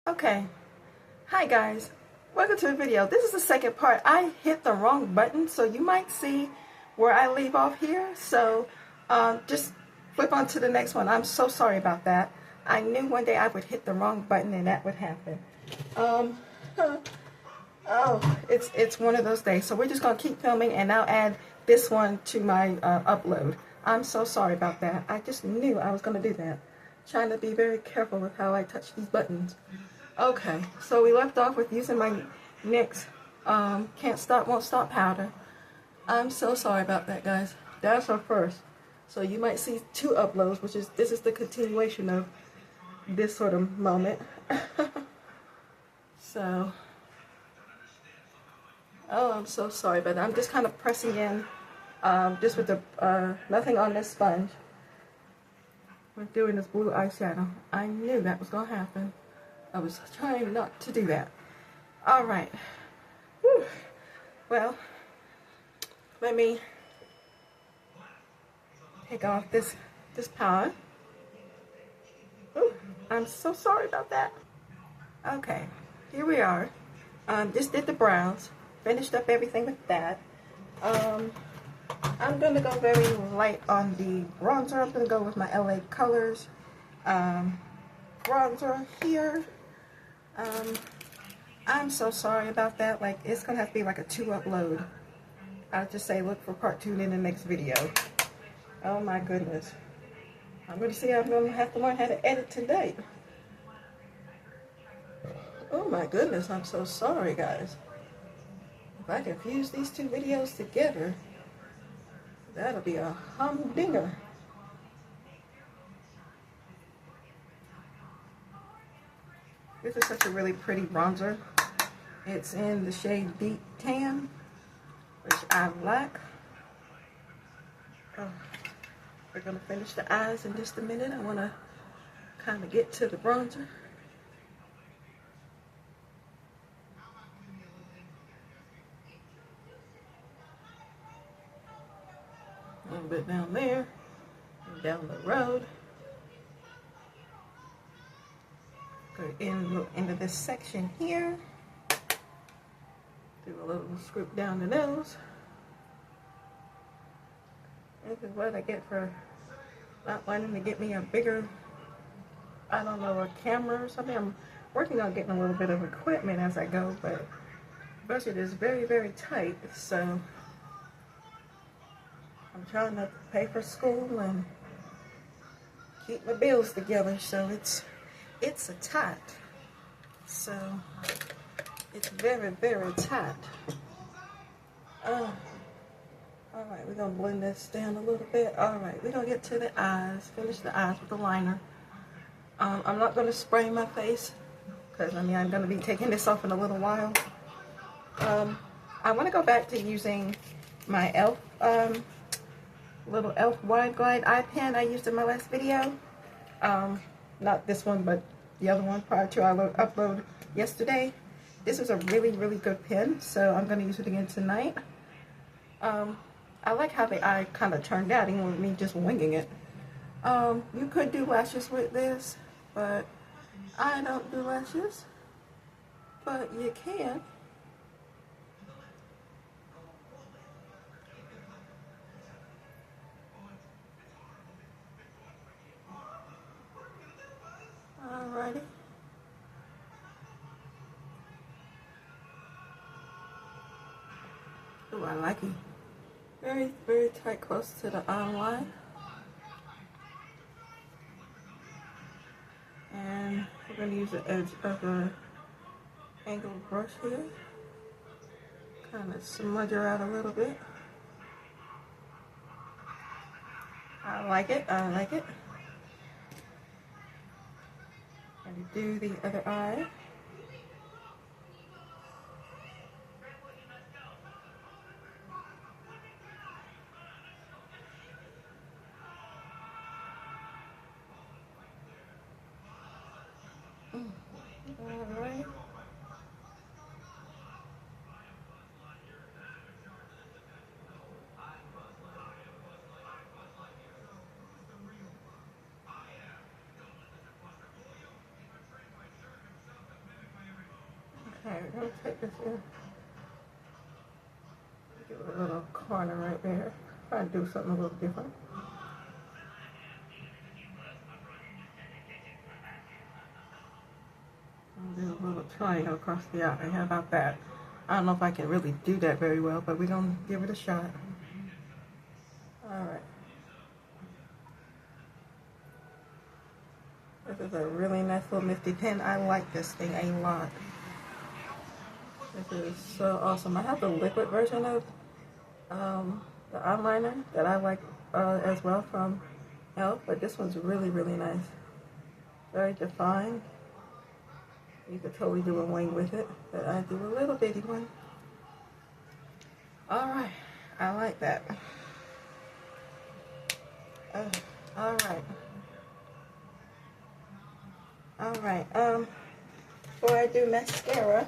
Okay, hi guys, welcome to the video. This is the second part. I hit the wrong button, so you might see where I leave off here. So just flip on to the next one. I'm so sorry about that. I knew one day I would hit the wrong button and that would happen. It's one of those days. So we're just gonna keep filming, and I'll add this one to my upload. I'm so sorry about that. I just knew I was gonna do that. Trying to be very careful with how I touch these buttons. Okay, so we left off with using my NYX Can't Stop Won't Stop powder. I'm so sorry about that, guys. That's our first. So you might see two uploads, this is the continuation of this sort of moment. So, I'm so sorry, but I'm just kind of pressing in, just with the nothing on this sponge. We're doing this blue eyeshadow. I knew that was gonna happen. I was trying not to do that. All right. Whew. Well, let me take off this powder. Ooh, I'm so sorry about that. Okay, here we are. Just did the brows. Finished up everything with that. I'm gonna go very light on the bronzer. I'm gonna go with my LA Colors bronzer here. I'm so sorry about that. Like, it's gonna have to be like a 2 upload. I'll just say look for part 2 in the next video. Oh my goodness. I'm gonna see I'm gonna have to learn how to edit tonight. Oh my goodness, I'm so sorry, guys. If I can fuse these 2 videos together, that'll be a humdinger. This is such a really pretty bronzer. It's in the shade Deep Tan, which I like. Oh, we're gonna finish the eyes in just a minute. I wanna kind of get to the bronzer. A little bit down there, and down the road. Go into this section here. Do a little scoop down the nose. This is what I get for not wanting to get me a bigger, I don't know, a camera or something. I'm working on getting a little bit of equipment as I go, but budget is very, very tight, so I'm trying to pay for school and keep my bills together, so it's a tight. So it's very, very tight. Alright, we're going to blend this down a little bit. Alright, we're going to get to the eyes. Finish the eyes with the liner. I'm not going to spray my face, because, I'm going to be taking this off in a little while. I want to go back to using my e.l.f. Little e.l.f. Wide Glide eye pen I used in my last video. Not this one, but the other one prior to I upload yesterday. This is a really, really good pen, so I'm going to use it again tonight. I like how the eye kind of turned out, even with me just winging it. You could do lashes with this, but I don't do lashes. But you can. Alrighty. Oh, I like it. Very, very tight, close to the eye line. And we're going to use the edge of the angled brush here. Kind of smudge her out a little bit. I like it. I like it. And do the other eye. All right. Alright, we're gonna take this in. Give it a little corner right there. Try to do something a little different. I'll do a little triangle across the eye. How about that? I don't know if I can really do that very well, but we're gonna give it a shot. Alright. This is a really nice little nifty pen. I like this thing a lot. This is so awesome. I have the liquid version of the eyeliner that I like as well from e.l.f., but this one's really, really nice. Very defined. You could totally do a wing with it, but I do a little bitty one. Alright, I like that. Alright. Alright, before I do mascara,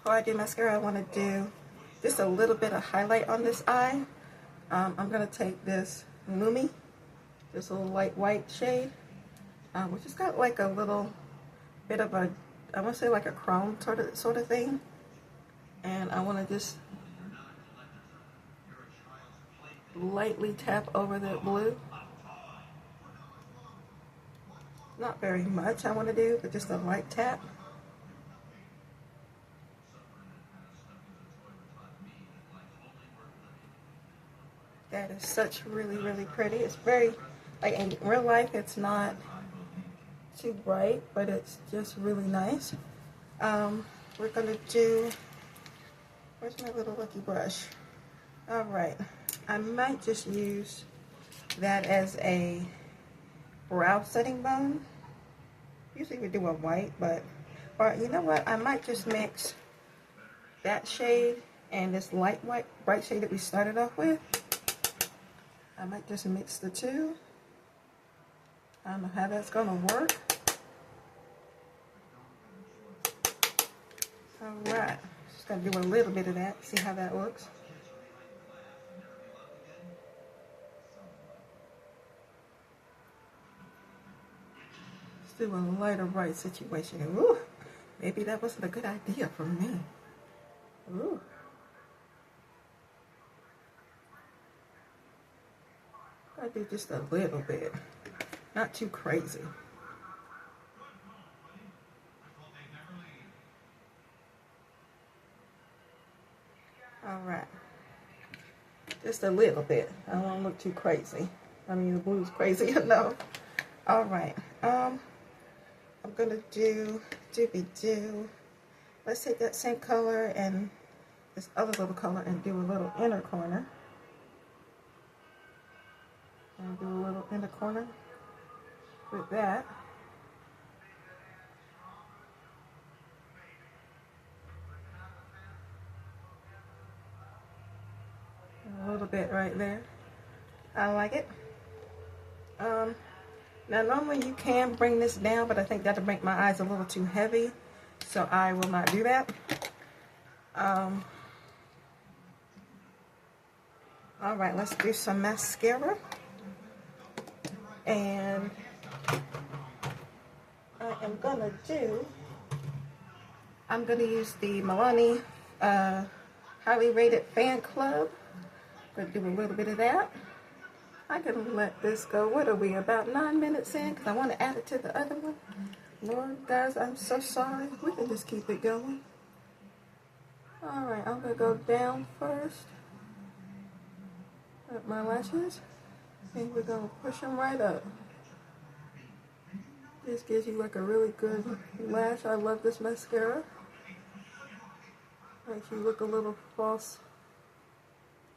I want to do just a little bit of highlight on this eye. I'm going to take this Lumi, this little light white shade, which has got like a little bit of a, I want to say like a chrome sort of thing. And I want to just lightly tap over the blue. Not very much I want to do, but just a light tap. That is such really, really pretty. It's very, like in real life, it's not too bright, but it's just really nice. We're gonna do, where's my little lucky brush? All right, I might just use that as a brow setting bone. Usually we do a white, but, or you know what? I might just mix that shade and this light white, bright shade that we started off with. I might just mix the two. I don't know how that's gonna work. All right, just gonna do a little bit of that. See how that looks. Let's do a lighter bright situation. Ooh, maybe that wasn't a good idea for me. Ooh. I do just a little bit, not too crazy. All right, just a little bit. I don't want to look too crazy. I mean, the blue's crazy enough. All right, I'm gonna do doobie-doo. Let's take that same color and this other little color and do a little inner corner. And do a little inner corner with that. A little bit right there. I like it. Now normally you can bring this down, but I think that'll make my eyes a little too heavy, so I will not do that. All right, let's do some mascara. And I'm gonna use the Milani Highly Rated Fan Club. I'm gonna do a little bit of that. I can let this go. What are we, about 9 minutes in? Because I want to add it to the other one. Lord, guys, I'm so sorry. We can just keep it going. All right, I'm gonna go down first at my lashes. And we're going to push them right up. This gives you like a really good lash. I love this mascara. Makes you look a little false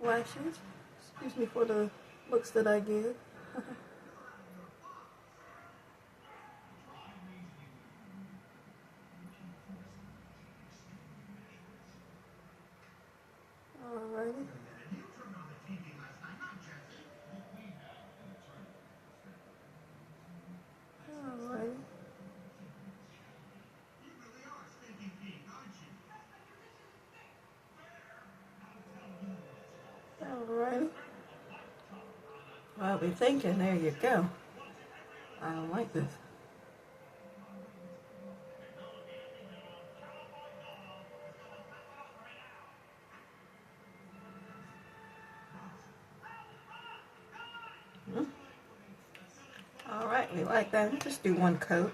lashes. Excuse me for the looks that I give. Alrighty. Alrighty. I'll be thinking, there you go. I don't like this. me like that. We'll just do one coat.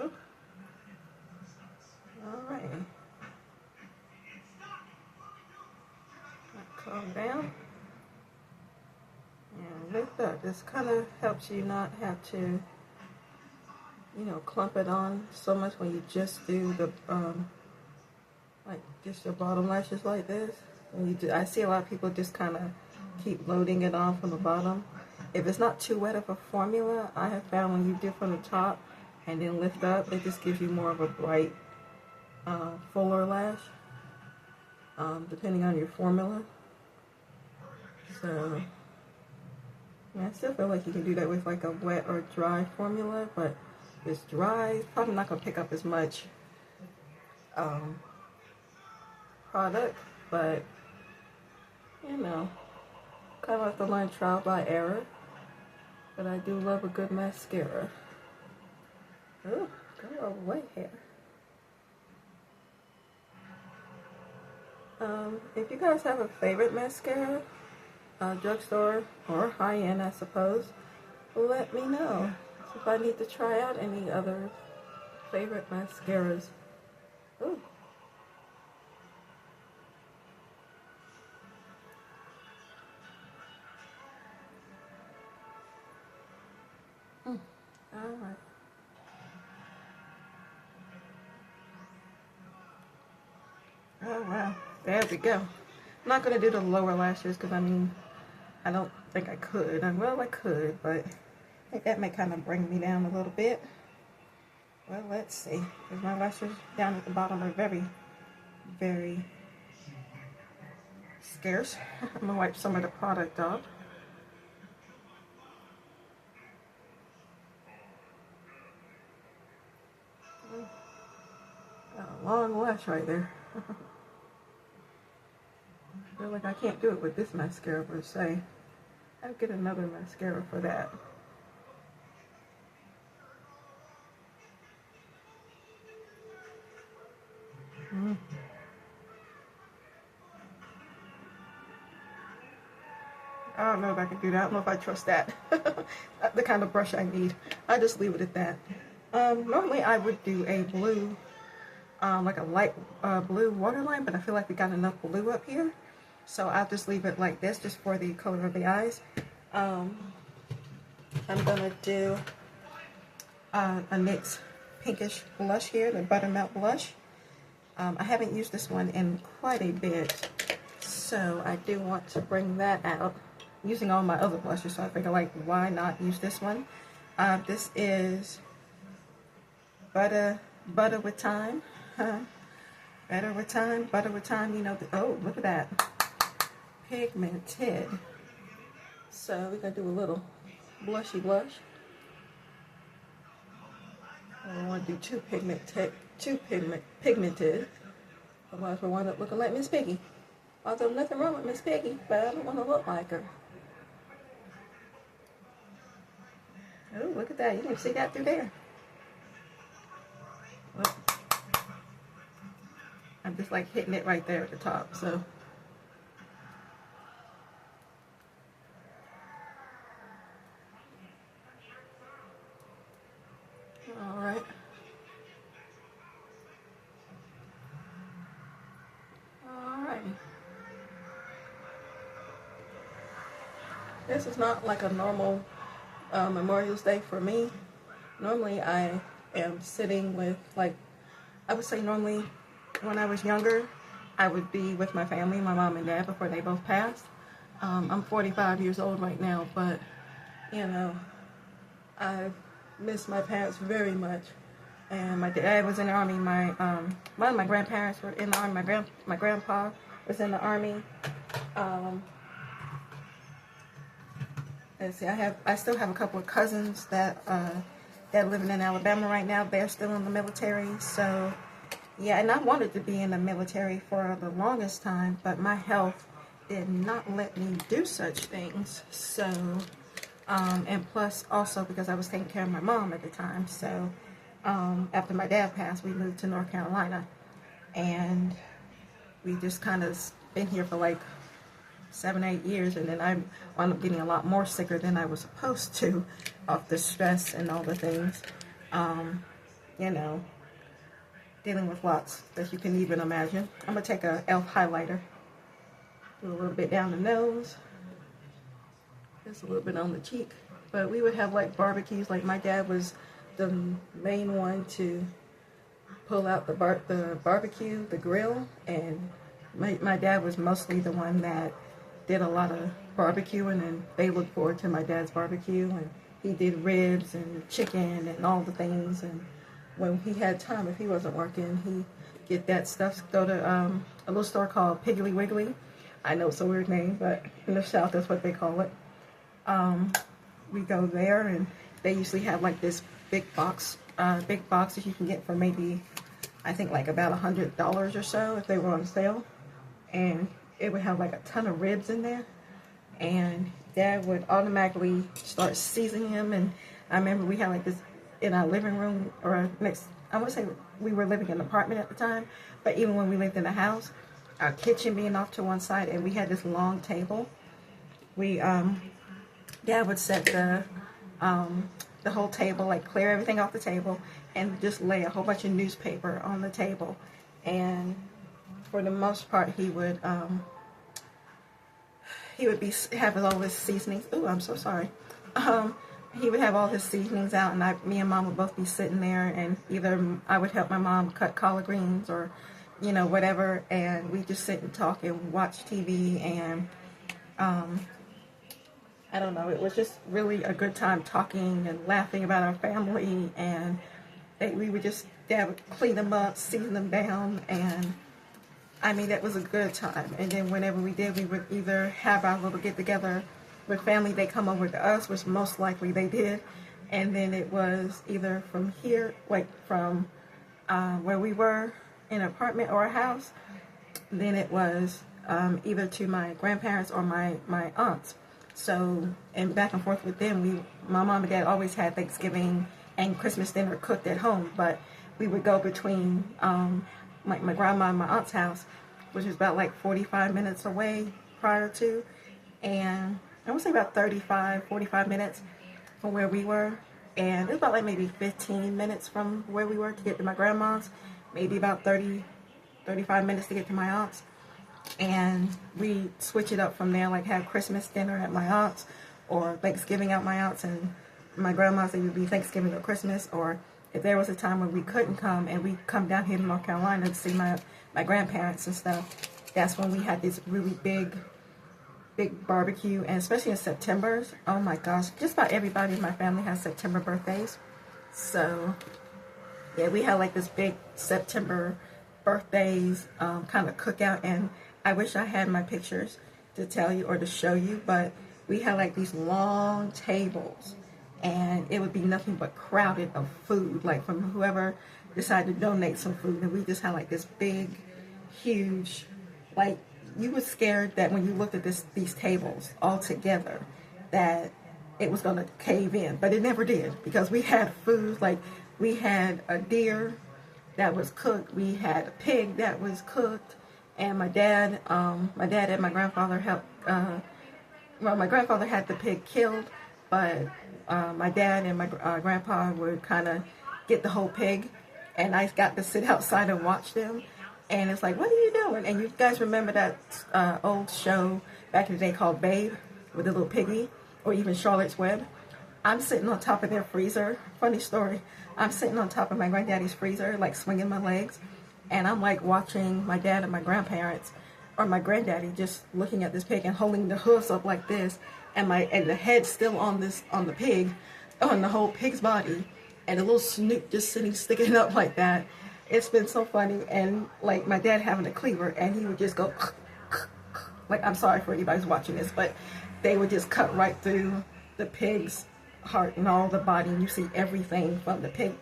Oh. Alright. Calm down. And lift up. This kind of helps you not have to, you know, clump it on so much when you just do the, like just your bottom lashes like this. When you do, I see a lot of people just kind of keep loading it on from the bottom. If it's not too wet of a formula, I have found when you do from the top and then lift up, it just gives you more of a bright, fuller lash, depending on your formula. So, yeah, I still feel like you can do that with like a wet or dry formula, but if it's dry, it's probably not going to pick up as much product, but, you know, kind of have to learn trial by error. But I do love a good mascara. Oh, go away here. If you guys have a favorite mascara, drugstore or high-end, I suppose, let me know. So if I need to try out any other favorite mascaras. Ooh. Alright. Oh wow, there we go. I'm not going to do the lower lashes because I mean, I don't think I could. Well, I could, but I think that may kind of bring me down a little bit. Well, let's see. Because my lashes down at the bottom are very, very scarce. I'm going to wipe some of the product off. Got a long lash right there. I feel like I can't do it with this mascara per se. I'll get another mascara for that. I don't know if I can do that. I don't know if I trust that. The kind of brush I need. I just leave it at that. Normally I would do a blue, like a light blue waterline, but I feel like we got enough blue up here. So I'll just leave it like this, just for the color of the eyes. I'm gonna do a NYX pinkish blush here, the Buttermilk blush. I haven't used this one in quite a bit, so I do want to bring that out. I'm using all my other blushes, so I figure, like, why not use this one? This is Butter with Time. Butter with Time, you know. Oh, look at that. Pigmented. So we're going to do a little blushy blush. I don't want to do too pigmented. Otherwise we'll wind up looking like Miss Piggy. Although nothing wrong with Miss Piggy, but I don't want to look like her. Oh, look at that. You can see that through there. Well, I'm just like hitting it right there at the top, so. All right. This is not like a normal Memorial's Day for me. Normally I am sitting with, like, I would say normally when I was younger, I would be with my family, my mom and dad, before they both passed. I'm 45 years old right now, but, you know, I miss my parents very much. And my dad was in the Army. One of my grandparents were in the Army. My grandpa was in the Army. Let's see, I still have a couple of cousins that living in Alabama right now. They're still in the military. So, yeah, and I wanted to be in the military for the longest time, but my health did not let me do such things. So, and plus also because I was taking care of my mom at the time. So, after my dad passed, we moved to North Carolina, and we just kind of been here for like 7, 8 years, and then I wound up getting a lot more sicker than I was supposed to, off the stress and all the things. You know, dealing with lots that you can even imagine. I'm gonna take a e.l.f. highlighter, do a little bit down the nose, just a little bit on the cheek. But we would have like barbecues. Like my dad was the main one to pull out the barbecue, the grill, and my dad was mostly the one that did a lot of barbecuing, and they looked forward to my dad's barbecue, and he did ribs and chicken and all the things. And when he had time, if he wasn't working, he'd get that stuff, go to a little store called Piggly Wiggly. I know it's a weird name, but in the South that's what they call it. We go there, and they usually have like this big box that you can get for maybe, I think like about $100 or so if they were on sale. And it would have like a ton of ribs in there, and Dad would automatically start seasoning them. And I remember we had like this in our living room, or next, I want to say we were living in an apartment at the time, but even when we lived in the house, our kitchen being off to one side, and we had this long table. We Dad would set the whole table, like clear everything off the table, and just lay a whole bunch of newspaper on the table. And for the most part, he would have all his seasonings. Oh, I'm so sorry. He would have all his seasonings out, and me and Mom would both be sitting there, and either I would help my mom cut collard greens or, you know, whatever, and we just sit and talk and watch TV. And I don't know, it was just really a good time talking and laughing about our family. And we would just, Dad would clean them up, season them down, and I mean, that was a good time. And then whenever we did, we would either have our little get-together with family. They come over to us, which most likely they did. And then it was either from here, like from where we were in an apartment or a house. Then it was either to my grandparents or my aunts. So, and back and forth with them. My mom and dad always had Thanksgiving and Christmas dinner cooked at home. But we would go between my grandma and my aunt's house, which was about like 45 minutes away prior to, and I would say about 45 minutes from where we were. And it was about like maybe 15 minutes from where we were to get to my grandma's, maybe about 35 minutes to get to my aunt's. And we switch it up from there, like have Christmas dinner at my aunt's or Thanksgiving at my aunt's, and my grandma's, it would be Thanksgiving or Christmas. Or if there was a time when we couldn't come and we come down here to North Carolina to see my grandparents and stuff, that's when we had this really big barbecue. And especially in September, oh my gosh, just about everybody in my family has September birthdays. So yeah, we had like this big September birthdays kind of cookout. And I wish I had my pictures to tell you or to show you, but we had like these long tables, and it would be nothing but crowded of food, like from whoever decided to donate some food. And we just had like this big, huge, like, you were scared that when you looked at these tables all together that it was going to cave in, but it never did, because we had food. Like, we had a deer that was cooked, we had a pig that was cooked, and my dad and my grandfather helped. My grandfather had the pig killed, but my dad and my grandpa would kind of get the whole pig, and I got to sit outside and watch them. And it's like, what are you doing? And you guys remember that old show back in the day called Babe with the little piggy, or even Charlotte's Web? I'm sitting on top of their freezer. Funny story. I'm sitting on top of my granddaddy's freezer, like swinging my legs, and I'm like watching my dad and my grandparents, or my granddaddy, just looking at this pig and holding the hooves up like this, and the head still on the pig, on the whole pig's body, and a little snoot just sticking up like that. It's been so funny. And like my dad having a cleaver, and he would just go like, I'm sorry for anybody who's watching this, but they would just cut right through the pig's heart and all the body, and you see everything from the pig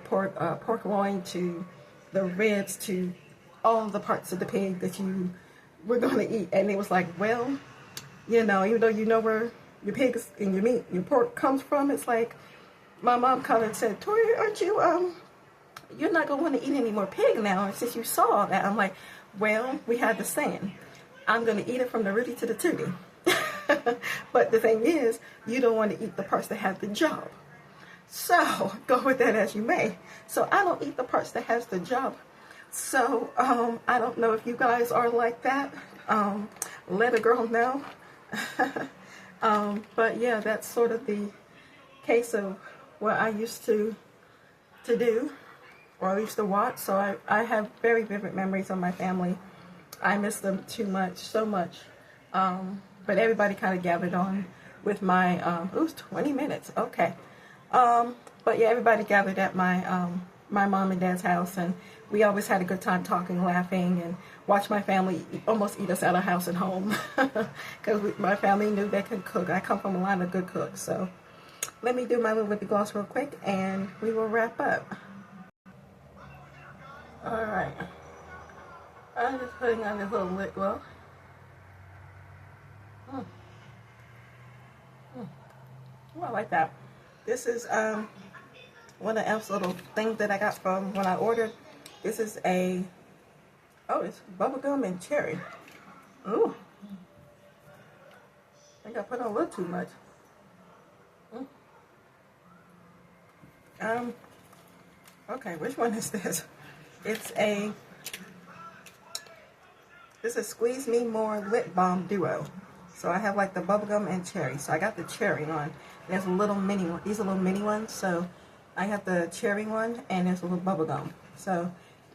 pork loin to the ribs to all the parts of the pig that you were going to eat. And it was like, well, you know, even though you know where your pigs and your meat, your pork comes from, it's like, my mom called and said, Tori, aren't you, you're not going to want to eat any more pig now since you saw all that. I'm like, well, we had the saying, I'm going to eat it from the Rudy to the Tootie. But the thing is, you don't want to eat the parts that have the job. So go with that as you may. So I don't eat the parts that has the job. So I don't know if you guys are like that. Let a girl know. But yeah, that's sort of the case of what I used to do, or I used to watch. So I have very vivid memories of my family. I miss them too much, so much. But everybody kind of gathered on with my, it was 20 minutes, okay. But yeah, everybody gathered at my my mom and dad's house, and we always had a good time talking, laughing, and watched my family almost eat us out of house and home. Because my family knew they could cook. I come from a line of good cooks. So let me do my little lippy gloss real quick, and we will wrap up. Alright. I'm just putting on this little lip gloss. Oh, I like that. This is one of Elf's little things that I got from when I ordered. This is a, oh, it's bubblegum and cherry. Ooh. I think I put on a little too much. Okay, which one is this? It's a, this is Squeeze Me More Lip Balm Duo. So I have like the bubblegum and cherry. So I got the cherry one. There's a little mini one. These are little mini ones. So I have the cherry one, and there's a little bubblegum. So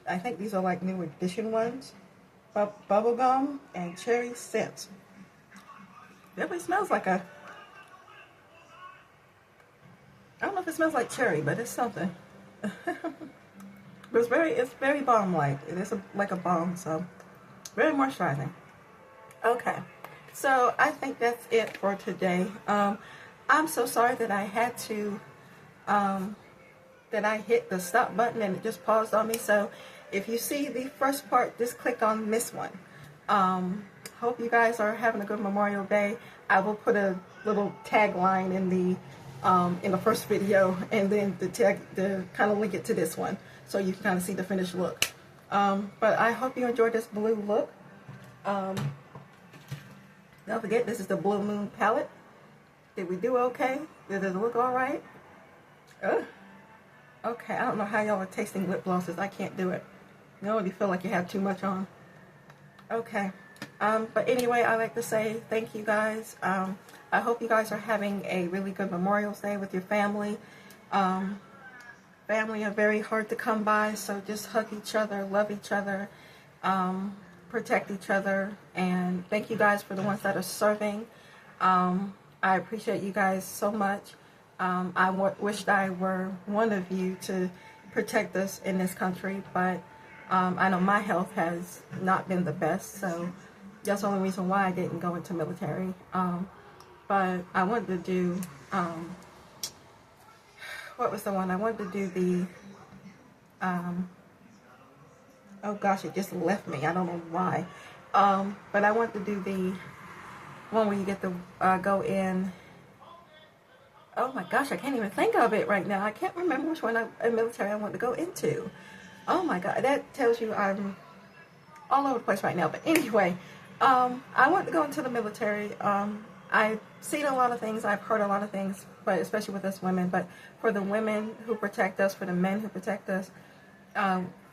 I think these are like new edition ones. Bubblegum and cherry scents. Definitely smells like a, I don't know if it smells like cherry, but it's something. But it's very balm-like. It is like a balm, so very moisturizing. Okay, so I think that's it for today. I'm so sorry that I had to, that I hit the stop button and it just paused on me. So if you see the first part, just click on this one. Hope you guys are having a good Memorial Day. I will put a little tagline in the first video, and then the kind of link it to this one, so you can kind of see the finished look. But I hope you enjoyed this blue look. Don't forget, this is the Blue Moon palette. Did we do okay? Did it look all right? Okay, I don't know how y'all are tasting lip glosses. I can't do it. You already feel like you have too much on. Okay. But anyway, I like to say thank you guys. I hope you guys are having a really good Memorial Day with your family. Family are very hard to come by, so just hug each other, love each other, protect each other, and thank you guys for the ones that are serving. I appreciate you guys so much. I wished I were one of you to protect us in this country, but I know my health has not been the best, so that's the only reason why I didn't go into military. But I wanted to do, what was the one? I wanted to do the, oh gosh, it just left me. I don't know why. But I wanted to do the one where you get to go in. Oh my gosh, I can't even think of it right now. I can't remember which one in military I want to go into. Oh my God, that tells you I'm all over the place right now. But anyway, I want to go into the military. I've seen a lot of things, I've heard a lot of things, but especially with us women. But for the women who protect us, for the men who protect us,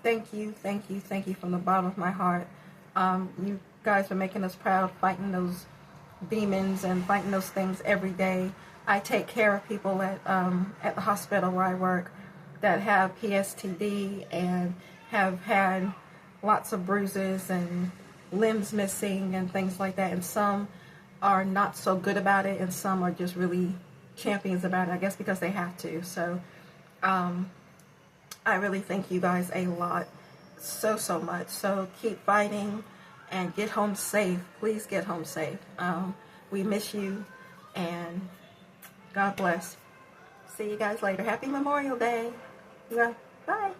thank you, thank you, thank you from the bottom of my heart. You guys are making us proud, fighting those demons and fighting those things every day. I take care of people at the hospital where I work that have PSTD and have had lots of bruises and limbs missing and things like that, and some are not so good about it, and some are just really champions about it, I guess because they have to. So I really thank you guys a lot, so much. So keep fighting and get home safe. Please get home safe. We miss you, and God bless. See you guys later. Happy Memorial Day. Yeah. Bye.